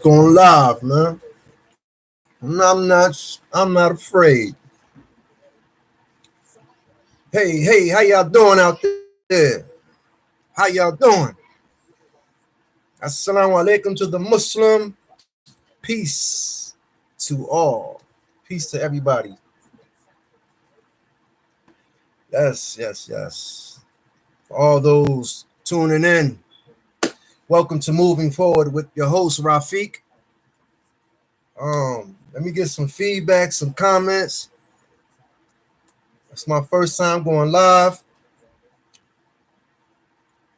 Going live, man. I'm not afraid. Hey, how y'all doing out there? How y'all doing? Assalamu alaikum to the Muslim. Peace to all. Peace to everybody. Yes. For all those tuning in, welcome to Moving Forward with your host Rafiq. Let me get some feedback, some comments. It's my first time going live.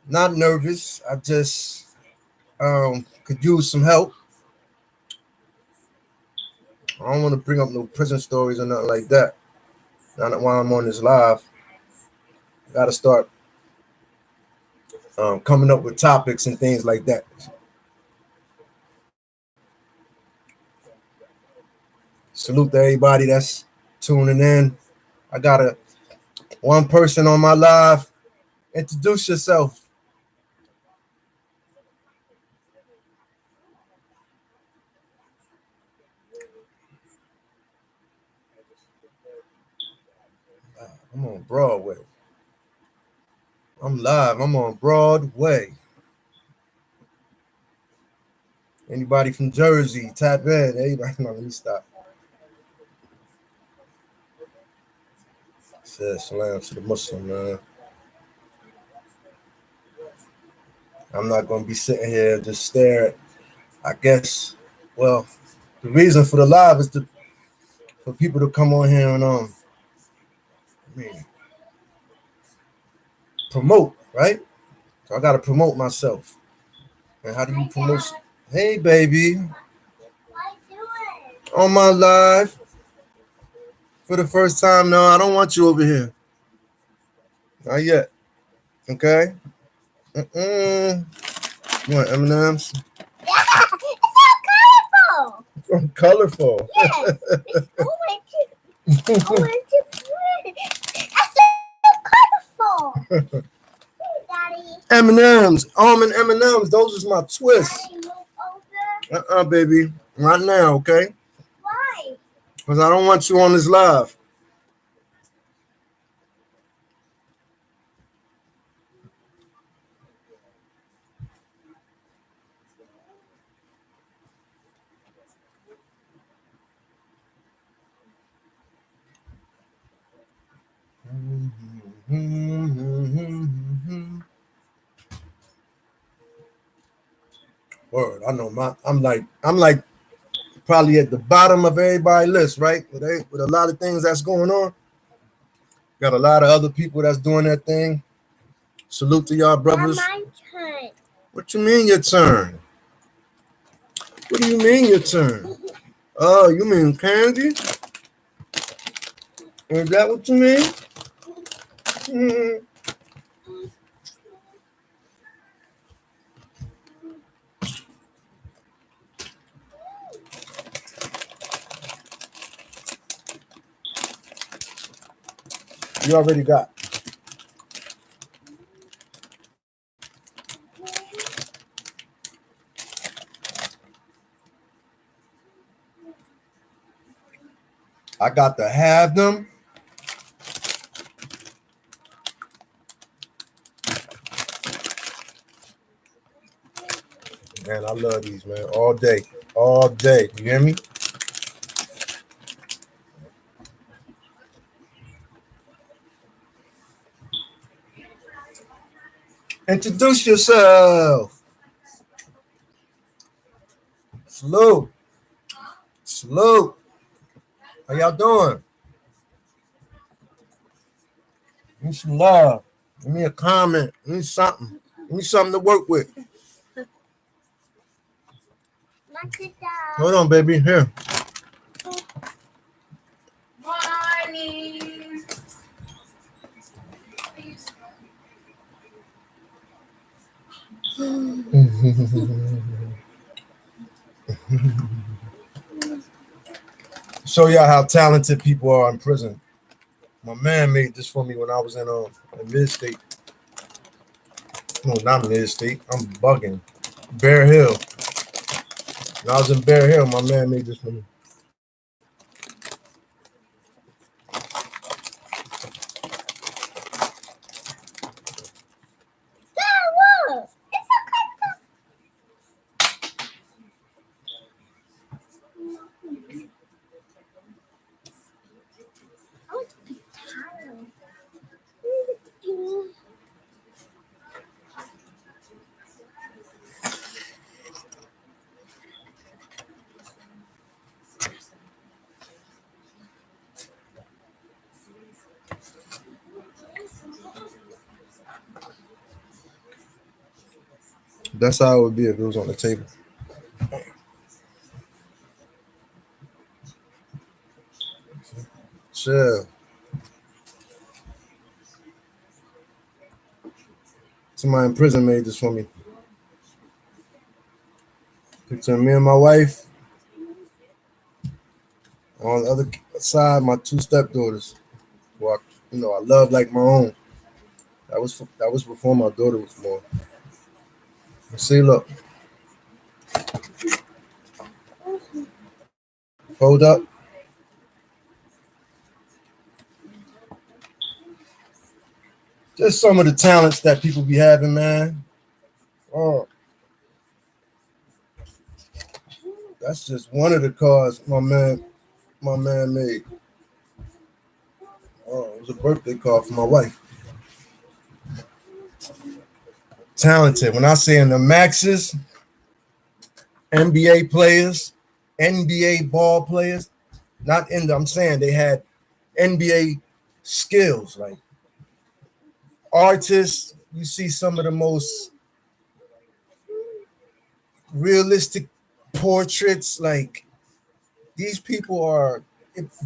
Not nervous. I just could use some help. I don't want to bring up no prison stories or nothing like that. Not while I'm on this live. Got to start coming up with topics and things like that. Salute to everybody that's tuning in. I got one person on my live. Introduce yourself. I'm on Broadway. I'm live. I'm on Broadway. Anybody from Jersey, tap in. Everybody, no, let me stop. Says salam to the Muslim, man. I'm not going to be sitting here and just stare. I guess, well, the reason for the live is for people to come on here and promote, right? So I got to promote myself. And how do you promote? Hey, baby. On my live for the first time. No, I don't want you over here. Not yet. Okay? You want M&M's? Yeah, it's so colorful. Colorful. Yes, it's orange. That's so colorful. Daddy. M&M's. Almond M&M's. Those is my twists. Daddy, move over. Baby. Right now, okay? Why? Because I don't want you on this live. Word, I know I'm like probably at the bottom of everybody's list, right? With a lot of things that's going on. Got a lot of other people that's doing that thing. Salute to y'all, brothers. My turn. What you mean your turn? What do you mean your turn? Oh, you mean candy? Is that what you mean? You already got. I got to have them. Man, I love these, man. All day. All day. You hear me? Introduce yourself. Salute. How y'all doing? Give me some love. Give me a comment. Give me something. Give me something to work with. Hold on, baby. Here. Morning. Show y'all how talented people are in prison. My man made this for me when I was in mid-state. No, not mid-state. I'm bugging. Bear Hill. When I was in Bear Hill, my man made this for me. Dad, look. It's okay. I want to be tired. That's how it would be if it was on the table. Sure. Somebody in prison made this for me. Picture me and my wife. On the other side, my two stepdaughters, who I love like my own. That was before my daughter was born. See, look, fold up. Just some of the talents that people be having, man. Oh, that's just one of the cars my man made. Oh, it was a birthday card for my wife. Talented. When I say in the Maxes, NBA players, NBA ball players, not in the, I'm saying they had NBA skills, like artists. You see some of the most realistic portraits. Like, these people are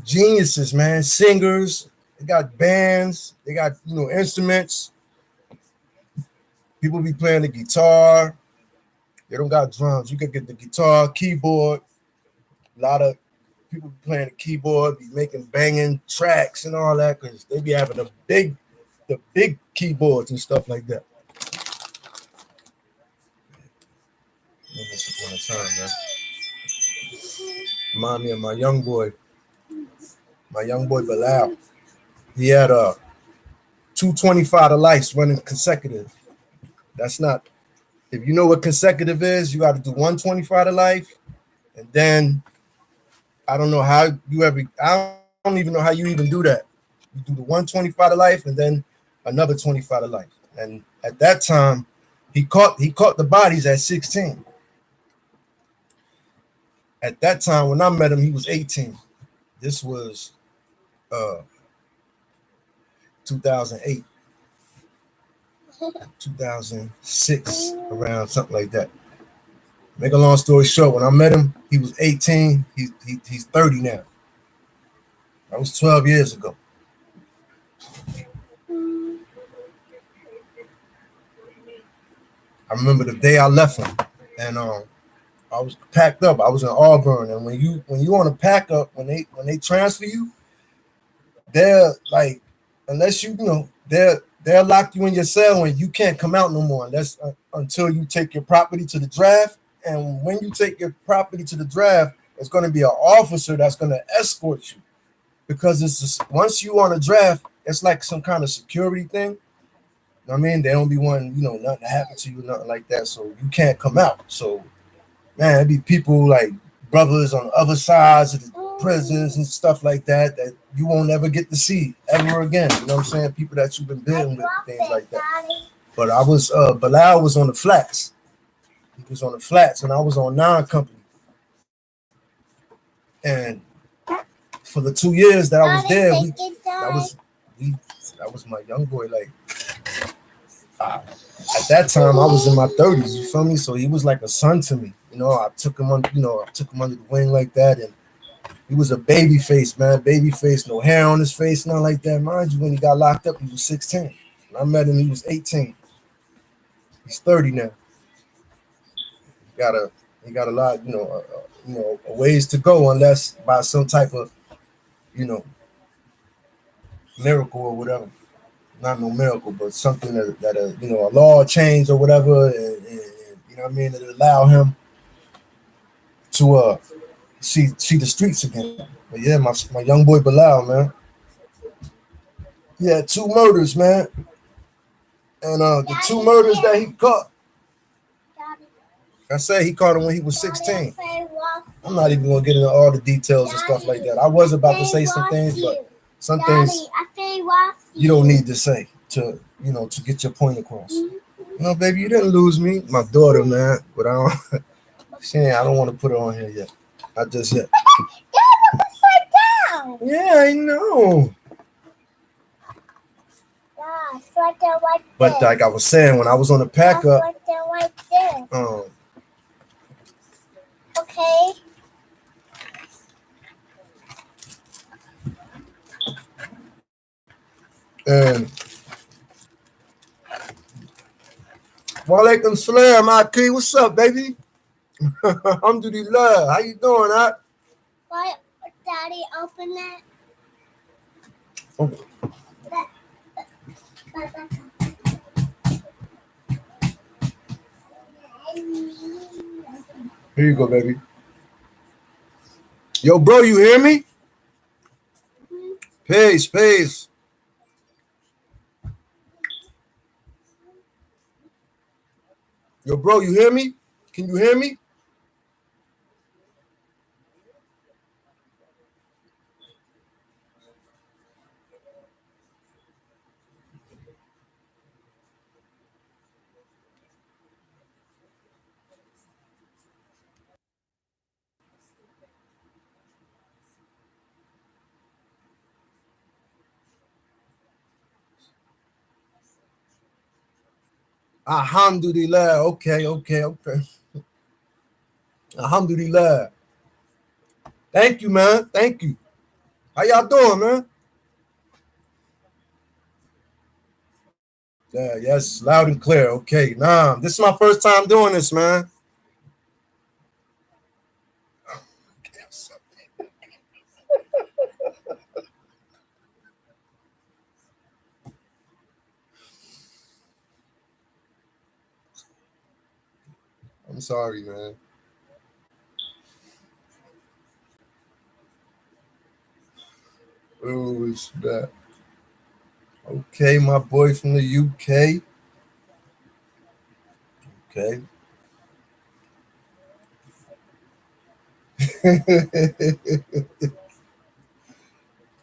geniuses, man. Singers. They got bands. They got instruments. People be playing the guitar. They don't got drums. You can get the guitar, keyboard. A lot of people be playing the keyboard, be making banging tracks and all that, because they be having the big keyboards and stuff like that. Once upon a time, man. Remind me of my young boy Bilal. He had 225 to life running consecutive. That's not, if you know what consecutive is, you got to do 125 to life, and then I don't even know how you even do that. You do the 125 to life and then another 25 to life. And at that time, he caught the bodies at 16. At that time, when I met him, he was 18. This was 2008, 2006, around something like that. Make a long story short, when I met him, he was 18. He's 30 now. That was 12 years ago. I remember the day I left him, and I was packed up. I was in Auburn, and when you want to pack up, when they transfer you, they're like, unless they'll lock you in your cell and you can't come out no more unless until you take your property to the draft. And when you take your property to the draft, it's going to be an officer that's going to escort you, because it's just, once you on a draft, it's like some kind of security thing. You know what I mean? They don't be wanting, nothing to happen to you, nothing like that. So you can't come out. So, man, it'd be people like brothers on other sides of the prisons and stuff like that you won't ever get to see ever again. You know what I'm saying? People that you've been dealing with, things like that. But I was, Bilal was on the flats. He was on the flats, and I was on non-company. And for the 2 years that I was there, that was my young boy. Like, at that time, I was in my 30s. You feel me? So he was like a son to me. I took him under the wing like that, and he was a baby face, man. Baby face, no hair on his face, nothing like that. Mind you, when he got locked up, he was 16. When I met him, he was 18. He's 30 now. He got a lot, a ways to go, unless by some type of, miracle or whatever. Not no miracle, but something that a law change or whatever, and you know what I mean, that allow him to see the streets again. But yeah, my young boy Bilal, man. He had 2 murders, man. And the 2 murders that he caught, Daddy, I said he caught him when he was Daddy, 16. I say waffle. I'm not even gonna get into all the details and stuff like that. I was about to say some things, but some things Daddy, I say waffle. you don't need to say to to get your point across. No, baby, you didn't lose me. My daughter, man, but I don't. I don't want to put her on here yet. Not just yet. Daddy, sit down. Yeah, I know. Yeah, sit down right But there. like I was saying, when I was on the pack up, Sit down right there. Okay. and Walaikum salam, Aki. What's up, baby? Alhamdulillah. How you doing, huh? Why, Daddy, open it. Okay. Here you go, baby. Yo, bro, you hear me? Peace, peace. Yo, bro, you hear me? Can you hear me? Alhamdulillah. Okay. Alhamdulillah. Thank you, man. Thank you. How y'all doing, man? Yeah, yes, loud and clear. Okay, nah, this is my first time doing this, man. I'm sorry, man. Oh, it's that. Okay, my boy from the UK. Okay.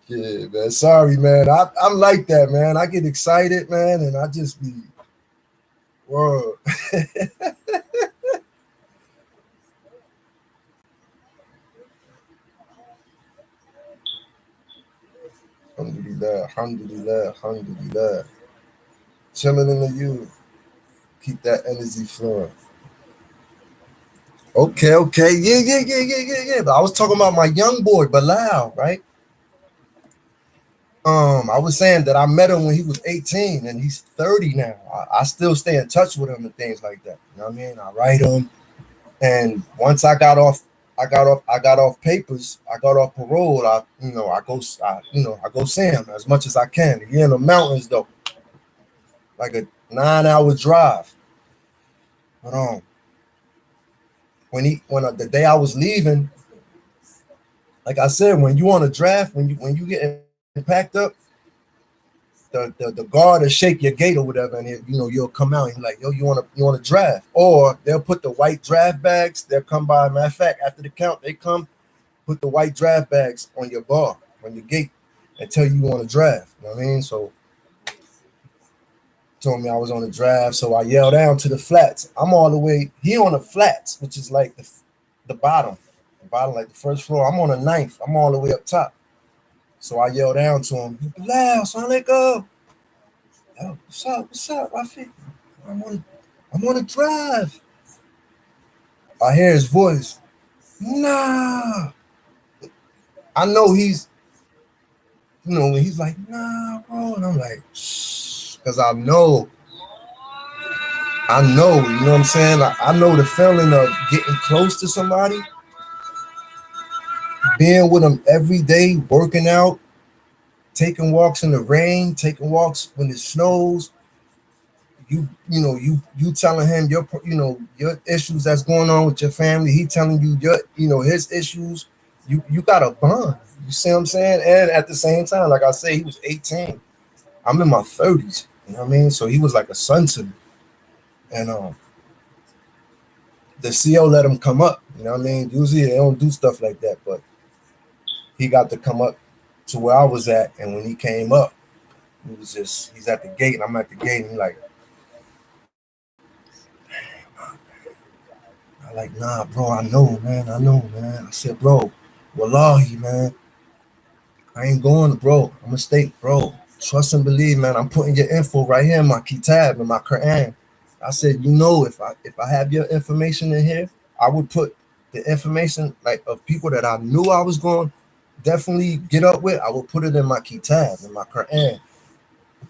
Yeah, man. Sorry, man. I'm like that, man. I get excited, man, and I just be whoa. Alhamdulillah, alhamdulillah, alhamdulillah. Chilling in the you. Keep that energy flowing. Okay. Yeah. But I was talking about my young boy, Bilal, right? I was saying that I met him when he was 18 and he's 30 now. I still stay in touch with him and things like that. You know what I mean? I write him. And once I got off papers, I got off parole, I go see him as much as I can. He in the mountains though. Like a 9-hour drive. But when the day I was leaving, like I said, when you on a draft, when you get packed up, the guard will shake your gate or whatever, and you'll come out and you're like, yo, you want to draft, or they'll put the white draft bags. They'll come by. Matter of fact, after the count, they come put the white draft bags on your bar, on your gate, and tell you want to draft. You know what I mean? So told me I was on the draft, so I yelled down to the flats. I'm all the way. He on the flats, which is like the bottom, like the first floor. I'm on the 9th. I'm all the way up top. So I yelled down to him, Bilal, son, let go. Yo, what's up, Rafi? I'm on a drive. I hear his voice. Nah. I know he's, when he's like, nah, bro. And I'm like, shh, because I know, you know what I'm saying? I know the feeling of getting close to somebody, being with them every day, working out, taking walks in the rain, taking walks when it snows. you telling him your issues that's going on with your family. He telling you his issues. You got a bond. You see what I'm saying? And at the same time, like I say, he was 18. I'm in my 30s. You know what I mean? So he was like a son to me. And the CO let him come up. You know what I mean? Usually they don't do stuff like that, but he got to come up to where I was at. And when he came up, he's at the gate, and I'm at the gate, and he's like, I like, nah, bro, I know, man. I said, bro, wallahi, man, I ain't going, bro. I'm a state, bro. Trust and believe, man. I'm putting your info right here in my kitab, in my Quran. I said, if I have your information in here, I would put the information like of people that I knew I was going to definitely get up with. I would put it in my kitab, in my Quran,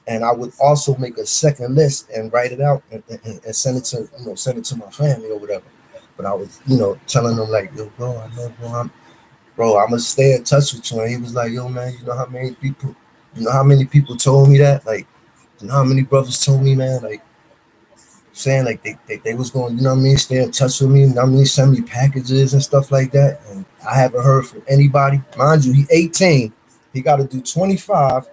and I would also make a second list and write it out and send it to my family or whatever. But I was telling them like, yo, bro, I know, bro, I'm gonna stay in touch with you. And he was like, yo, man, you know how many people told me that? Like, you know how many brothers told me, man, like saying like they was going, you know what I mean, stay in touch with me, you know what I mean, send me packages and stuff like that. And I haven't heard from anybody. Mind you, he 18. He got to do 25.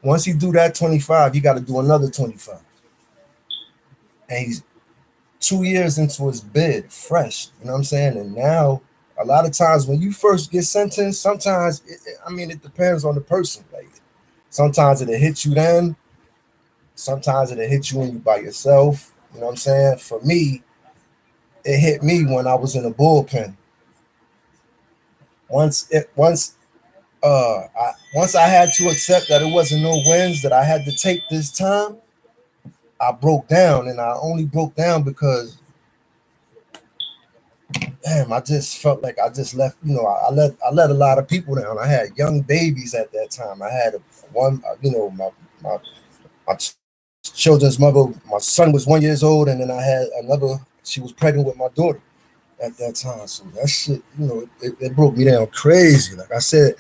Once he do that 25, he got to do another 25. And he's 2 years into his bid, fresh. You know what I'm saying? And now, a lot of times when you first get sentenced, sometimes it depends on the person. Like sometimes it'll hit you then, sometimes it'll hit you when you by yourself. You know what I'm saying? For me, it hit me when I was in a bullpen. Once I had to accept that it wasn't no wins, that I had to take this time, I broke down, and I only broke down because damn, I just felt like I just left. I let a lot of people down. I had young babies at that time. I had my my children's mother. My son was 1 year old, and then I had another. She was pregnant with my daughter at that time. So that shit, it broke me down crazy. Like I said,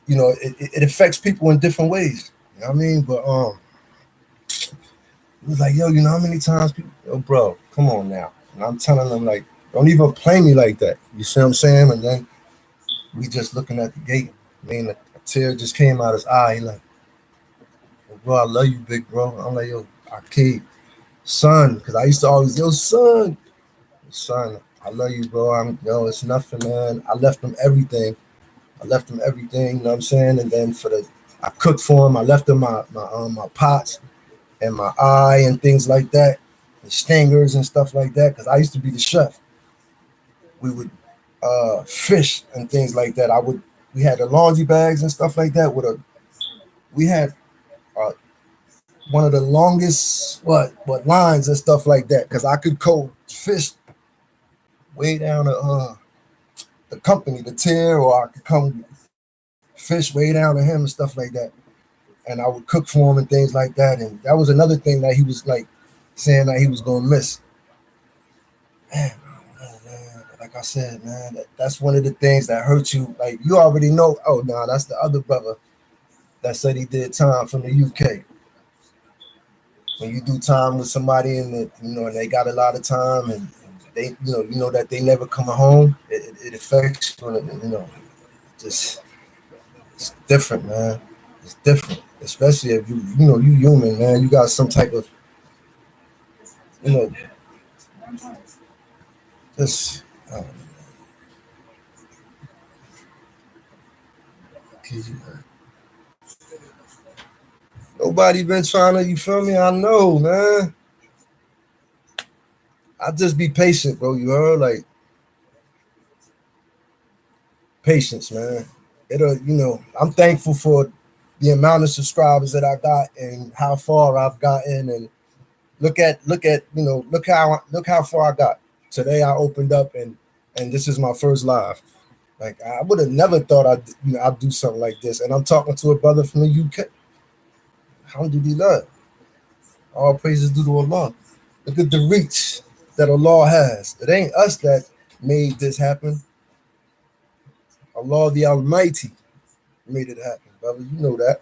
it affects people in different ways. You know what I mean? But it was like, yo, you know how many times people, yo, bro, come on now. And I'm telling them like, don't even play me like that. You see what I'm saying? And then we just looking at the gate. I mean, a tear just came out his eye. He like, yo, bro, I love you, big bro. I'm like, yo, Arcade, son, because I used to always, yo, son, I love you, bro. It's nothing, man. I left him everything. You know what I'm saying? And then I cooked for him. I left him my pots and my eye and things like that, and stingers and stuff like that. Because I used to be the chef. We would fish and things like that. We had the laundry bags and stuff like that. We had uh, one of the longest what lines and stuff like that. Because I could go fish way down the company, the tier, or I could come fish way down to him and stuff like that. And I would cook for him and things like that. And that was another thing that he was like saying that he was gonna miss. Man, like I said, man, that's one of the things that hurt you. Like you already know. Oh no, that's the other brother that said he did time from the UK. When you do time with somebody and they got a lot of time and they that they never coming home, it affects you. Just it's different, man. It's different, especially if you human, man. You got some type of you know just. Nobody been trying to, you feel me? I know, man. I just be patient, bro. You heard? Like patience, man. I'm thankful for the amount of subscribers that I got and how far I've gotten. And look how far I got. Today I opened up and this is my first live. Like I would have never thought I'd do something like this. And I'm talking to a brother from the UK. Alhamdulillah. All praises due to Allah. Look at the reach that Allah has. It ain't us that made this happen. Allah the Almighty made it happen, brother. You know that.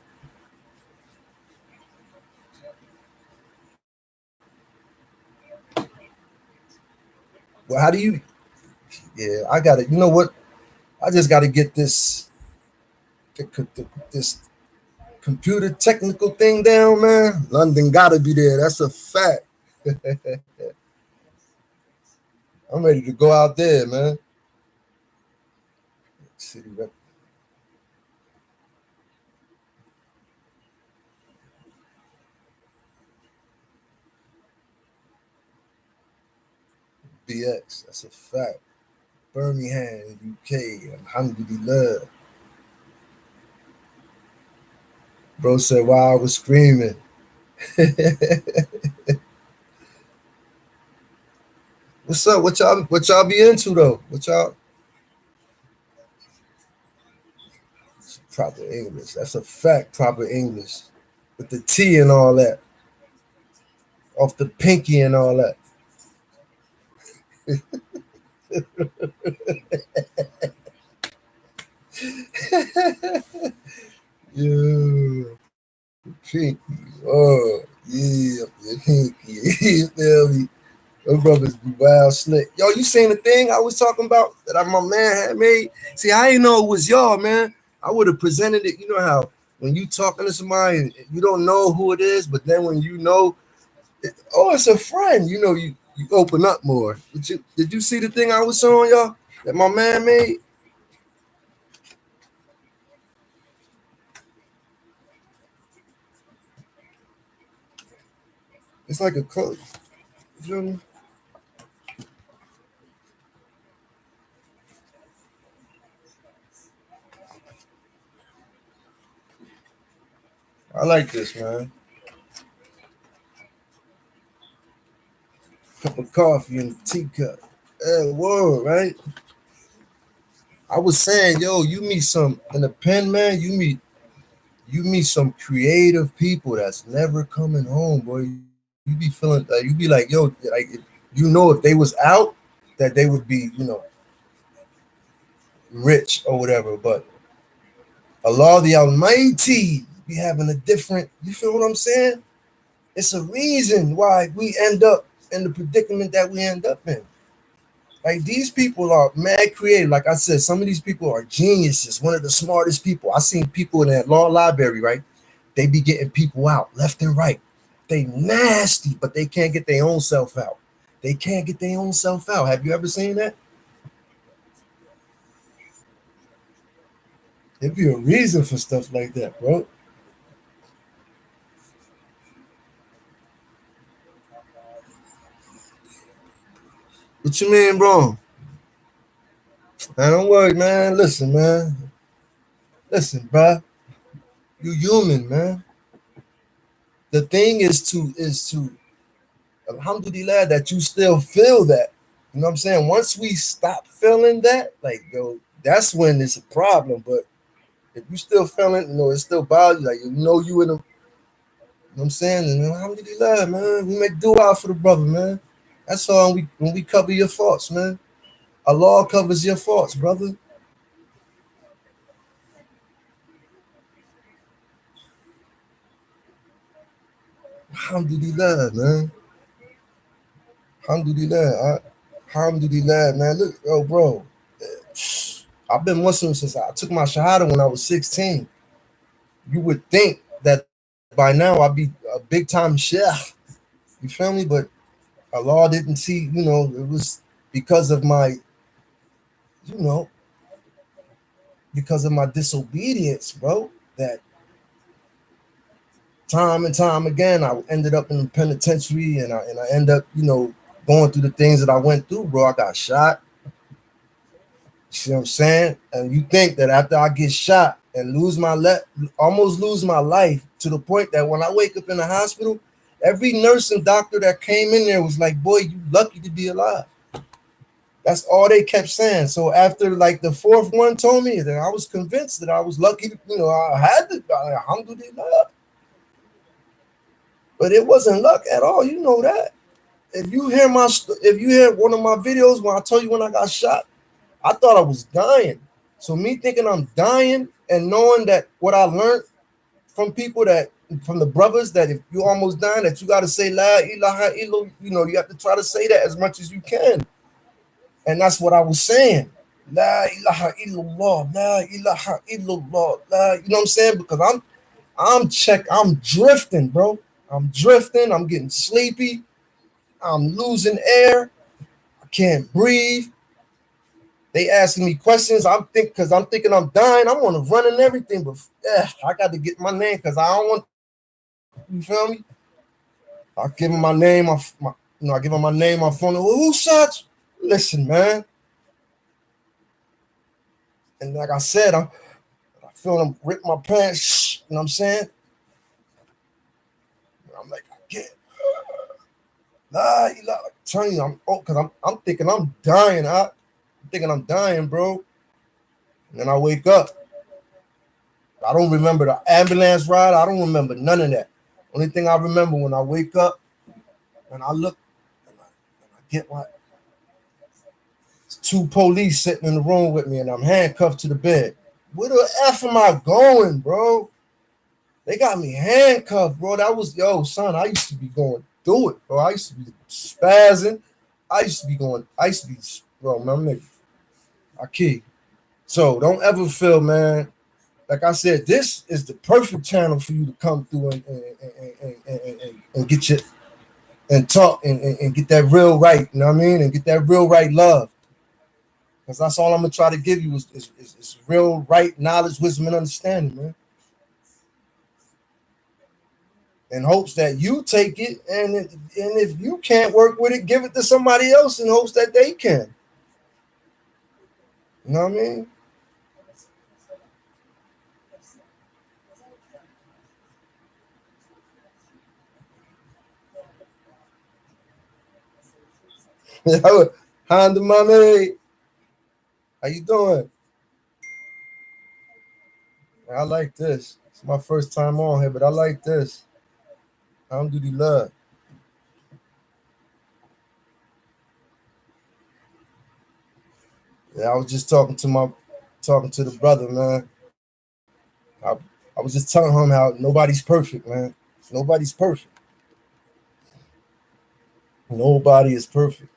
Well, how do you? Yeah, I got it. You know what? I just got to get this computer technical thing down, man. London got to be there. That's a fact. I'm ready to go out there, man. City rep. BX. That's a fact. Birmingham, UK. Alhamdulillah. Bro said while I was screaming. What's up? What y'all be into though? What y'all proper English. That's a fact, proper English. With the T and all that. Off the pinky and all that. Yeah. Pinky. Oh, yeah, the pinky. You feel me? Those brothers be wild slick. Yo, you seen the thing I was talking about that my man had made? See, I didn't know it was y'all, man. I would have presented it. You know how when you talking to somebody, you don't know who it is, but then when you know, it's a friend. You know, you open up more. Did you see the thing I was showing y'all that my man made? It's like a code. You feel me? I like this, man. Cup of coffee in a teacup. Word, right? I was saying, yo, you meet some in the pen, man. You meet some creative people that's never coming home, boy. You be feeling like you be like, yo, like if they was out, that they would be, rich or whatever. But Allah the Almighty be having a different. You feel what I'm saying? It's a reason why we end up in the predicament that we end up in. Like these people are mad creative. Like I said, some of these people are geniuses. One of the smartest people. I seen people in that law library, right? They be getting people out left and right. They nasty, but they can't get their own self out. They can't get their own self out. Have you ever seen that? There'd be a reason for stuff like that, bro. What you mean, bro? Man, don't worry, man. Listen, man. Listen, bro. You human, man. The thing is to alhamdulillah that you still feel that. You know what I'm saying? Once we stop feeling that, like yo, that's when it's a problem. But if you still feeling, it still bothers you. Like you in the, what I'm saying, and alhamdulillah, man, we make dua for the brother, man. That's all when we cover your faults, man. Allah covers your faults, brother. Alhamdulillah, man. Alhamdulillah. Alhamdulillah, man. Look, yo, bro. I've been Muslim since I took my Shahada when I was 16. You would think that by now I'd be a big time sheikh. You feel me? But Allah didn't see, it was because of my, you know, because of my disobedience, bro, that time and time again I ended up in the penitentiary and I end up, going through the things that I went through, bro. I got shot. You see what I'm saying? And you think that after I get shot and almost lose my life to the point that when I wake up in the hospital, every nurse and doctor that came in there was like, boy, you lucky to be alive. That's all they kept saying. So after like the fourth one told me, then I was convinced that I was lucky to, I had to, alhamdulillah. But it wasn't luck at all. You know that. If you hear one of my videos when I told you when I got shot, I thought I was dying. So me thinking I'm dying and knowing that what I learned from the brothers, that if you almost dying, that you got to say la ilaha illallah, you have to try to say that as much as you can. And that's what I was saying. La ilaha illallah, la ilaha illallah, la, you know what I'm saying? Because I'm drifting, bro. I'm drifting, I'm getting sleepy, I'm losing air, I can't breathe. They asking me questions. I'm thinking I'm dying. I want to run and everything, but I got to get my name because I don't want. You feel me? I give him my name. I give him my name, my phone. Well, who shot you? Listen, man. And like I said, I feel them rip my pants. You know what I'm saying? And I'm like, I can't. Nah, you know, like, I'm telling you, because I'm thinking I'm dying. I'm thinking I'm dying, bro. And then I wake up. I don't remember the ambulance ride. I don't remember none of that. Only thing I remember when I wake up and I look and I get my two police sitting in the room with me and I'm handcuffed to the bed. Where the F am I going, bro? They got me handcuffed, bro. That was, yo, son, I used to be going through it, bro. I used to be spazzing. I used to be, bro, man, I kid. So don't ever feel, man. Like I said, this is the perfect channel for you to come through and get your and talk and get that real right, you know what I mean? And get that real right love. Because that's all I'm gonna try to give you is real right knowledge, wisdom, and understanding, man. In hopes that you take it, and if you can't work with it, give it to somebody else in hopes that they can. You know what I mean? Honda mommy, how you doing? I like this. It's my first time on here, but I like this. Alhamdulillah. Yeah, I was just talking to the brother, man. I, I was just telling him how nobody's perfect, man. Nobody's perfect. Nobody is perfect.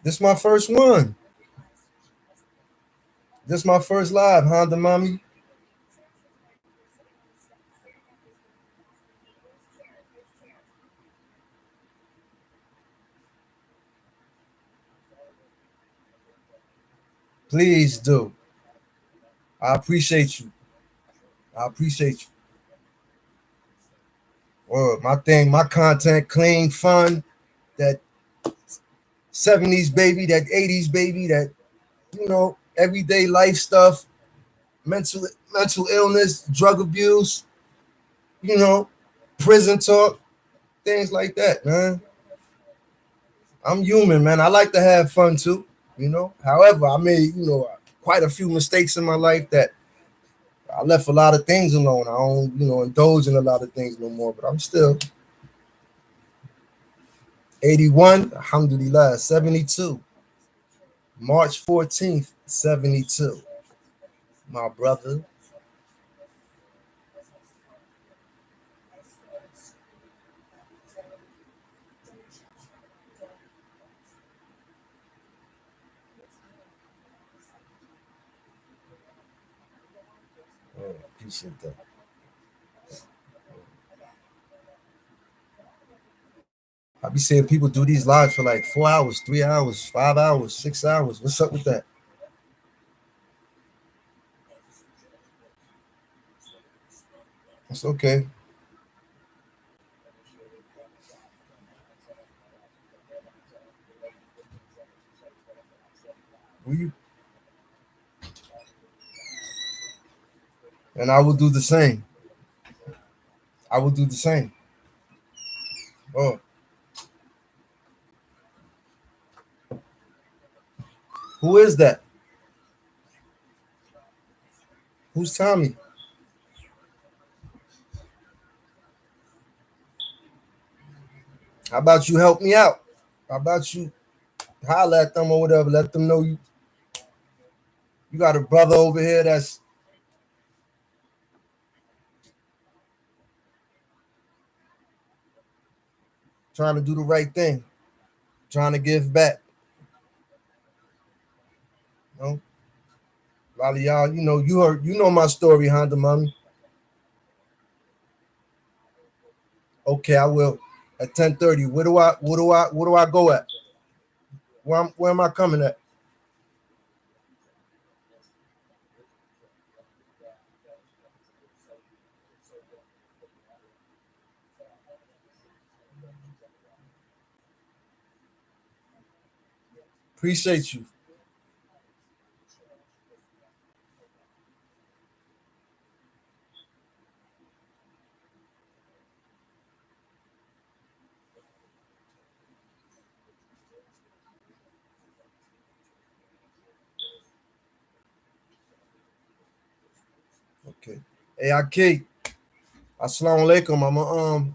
This my first one. This my first live, Honda mommy. Please do. I appreciate you. I appreciate you. Well, my content clean, fun, that 70s baby, that 80s baby, that everyday life stuff, mental illness, drug abuse, you know, prison talk, things like that, man. I'm human, man. I like to have fun too. However, I made, quite a few mistakes in my life that I left a lot of things alone. I don't, indulge in a lot of things no more, but I'm still 81, alhamdulillah, 72. March 14th, 72. My brother. Oh, appreciate that. I be seeing people do these lives for like 4 hours, 3 hours, 5 hours, 6 hours. What's up with that? It's okay. We and I will do the same. I will do the same. Oh, who is that? Who's Tommy? How about you help me out? How about you holler at them or whatever? Let them know you got a brother over here that's trying to do the right thing, trying to give back. You know, a lot of y'all, you know my story, Honda Mommy. Okay, I will. At 10:30. Where do I go at? Where am I coming at? Appreciate you. Okay. Hey, Akik, assalamu alaikum. I'ma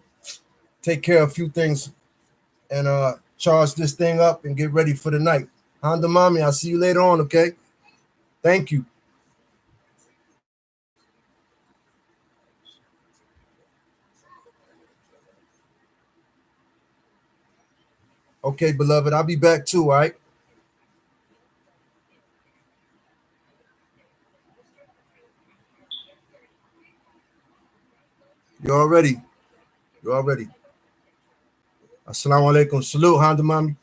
take care of a few things and charge this thing up and get ready for the night. Honda Mommy, I'll see you later on, okay? Thank you. Okay, beloved, I'll be back too, all right? You all ready? You all ready? Assalamu alaikum. Salute, Honda Mommy.